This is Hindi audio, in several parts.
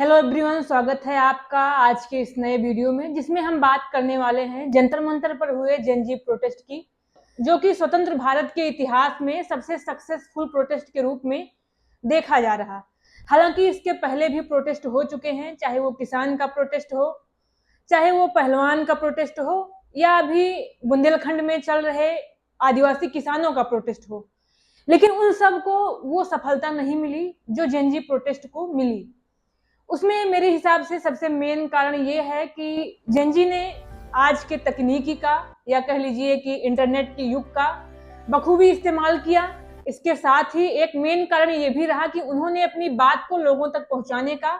हेलो एवरीवन, स्वागत है आपका आज के इस नए वीडियो में, जिसमें हम बात करने वाले हैं जंतर मंतर पर हुए जेन जी प्रोटेस्ट की, जो कि स्वतंत्र भारत के इतिहास में सबसे सक्सेसफुल प्रोटेस्ट के रूप में देखा जा रहा। हालांकि इसके पहले भी प्रोटेस्ट हो चुके हैं, चाहे वो किसान का प्रोटेस्ट हो, चाहे वो पहलवान का प्रोटेस्ट हो, या अभी बुंदेलखंड में चल रहे आदिवासी किसानों का प्रोटेस्ट हो, लेकिन उन सबको वो सफलता नहीं मिली जो जेन जी प्रोटेस्ट को मिली। उसमें मेरे हिसाब से सबसे मेन कारण ये है कि जेन जी ने आज के तकनीकी का, या कह लीजिए कि इंटरनेट के युग का बखूबी इस्तेमाल किया। इसके साथ ही एक मेन कारण ये भी रहा कि उन्होंने अपनी बात को लोगों तक पहुंचाने का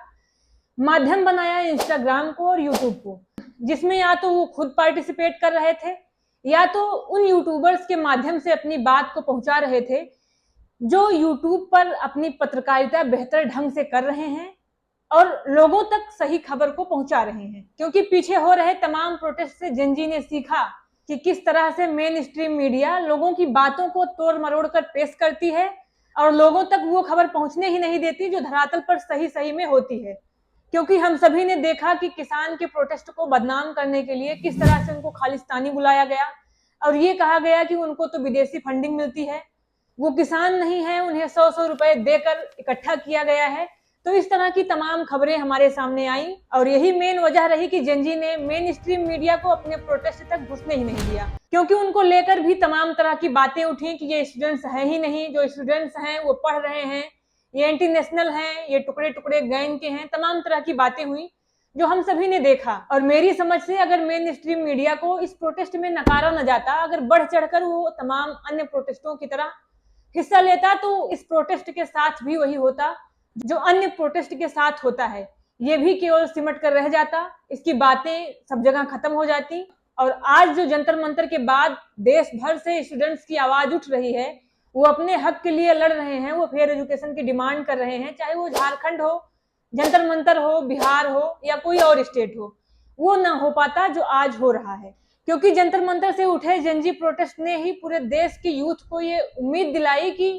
माध्यम बनाया इंस्टाग्राम को और यूट्यूब को, जिसमें या तो वो खुद पार्टिसिपेट कर रहे थे या तो उन यूट्यूबर्स के माध्यम से अपनी बात को पहुंचा रहे थे जो यूट्यूब पर अपनी पत्रकारिता बेहतर ढंग से कर रहे हैं और लोगों तक सही खबर को पहुंचा रहे हैं। क्योंकि पीछे हो रहे तमाम प्रोटेस्ट से जेन जी ने सीखा कि किस तरह से मेन स्ट्रीम मीडिया लोगों की बातों को तोड़ मरोड़ कर पेश करती है और लोगों तक वो खबर पहुंचने ही नहीं देती जो धरातल पर सही सही में होती है। क्योंकि हम सभी ने देखा कि किसान के प्रोटेस्ट को बदनाम करने के लिए किस तरह से उनको खालिस्तानी बुलाया गया और ये कहा गया कि उनको तो विदेशी फंडिंग मिलती है, वो किसान नहीं है, उन्हें 100-100 रुपए देकर इकट्ठा किया गया है। तो इस तरह की तमाम खबरें हमारे सामने आई और यही मेन वजह रही कि जेन जी ने मेन स्ट्रीम मीडिया को अपने प्रोटेस्ट तक घुसने ही नहीं दिया। क्योंकि उनको लेकर भी तमाम तरह की बातें उठी कि ये स्टूडेंट्स हैं ही नहीं, जो स्टूडेंट्स हैं वो पढ़ रहे हैं, ये एंटी नेशनल हैं, ये टुकड़े टुकड़े गैंग के हैं, तमाम तरह की बातें हुई जो हम सभी ने देखा। और मेरी समझ से अगर मेन स्ट्रीम मीडिया को इस प्रोटेस्ट में नकारा न जाता, अगर बढ़ चढ़कर वो तमाम अन्य प्रोटेस्टों की तरह हिस्सा लेता, तो इस प्रोटेस्ट के साथ भी वही होता जो अन्य प्रोटेस्ट के साथ होता है। ये भी केवल सिमट कर रह जाता, इसकी बातें सब जगह खत्म हो जाती। और आज जो जंतर मंतर के बाद देश भर से स्टूडेंट्स की आवाज उठ रही है, वो अपने हक के लिए लड़ रहे हैं, वो फेयर एजुकेशन की डिमांड कर रहे हैं, चाहे वो झारखंड हो, जंतर मंतर हो, बिहार हो या कोई और स्टेट हो, वो ना हो पाता जो आज हो रहा है। क्योंकि जंतर मंतर से उठे जेन जी प्रोटेस्ट ने ही पूरे देश की यूथ को ये उम्मीद दिलाई कि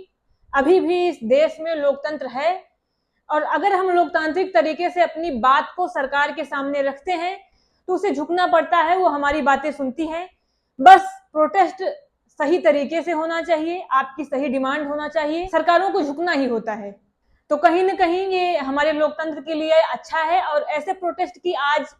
अभी भी इस देश में लोकतंत्र है और अगर हम लोकतांत्रिक तरीके से अपनी बात को सरकार के सामने रखते हैं तो उसे झुकना पड़ता है, वो हमारी बातें सुनती है। बस प्रोटेस्ट सही तरीके से होना चाहिए, आपकी सही डिमांड होना चाहिए, सरकारों को झुकना ही होता है। तो कहीं ना कहीं ये हमारे लोकतंत्र के लिए अच्छा है और ऐसे प्रोटेस्ट की आज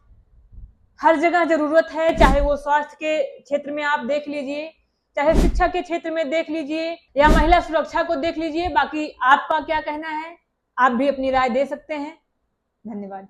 हर जगह जरूरत है। चाहे वो स्वास्थ्य के क्षेत्र में आप देख लीजिए, चाहे शिक्षा के क्षेत्र में देख लीजिए, या महिला सुरक्षा को देख लीजिए। बाकी आपका क्या कहना है, आप भी अपनी राय दे सकते हैं। धन्यवाद।